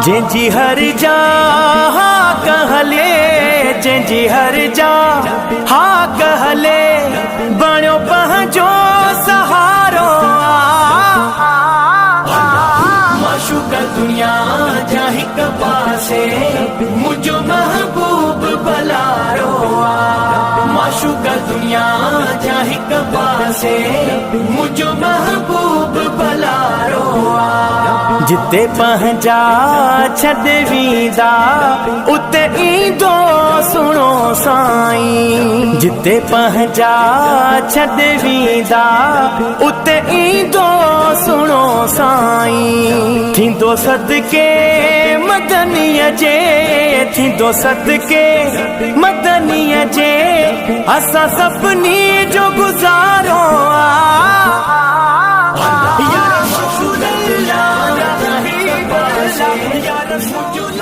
जंहिंजी हर जा हा कहले, जंहिंजी हर जा हा कहले, बणियो पंहिंजो सहारो माशूक दुनिया जा हिक पासे मुंहिंजो महबूब भलारो माशूक दुनिया जा हिक पासे मुंहिंजो महबूब भलारो जिते पंहिंजा छॾ वींदा उते ईंदो सुणो साईं, जिते पंहिंजा छॾ वींदा उते ईंदो सुणो साईं। थींदो सदके मदनीअ जे, थींदो सदके मदनीअ जे, असां सभिनी जो गुज़ारो या रसूल अल्लाह, या रसूल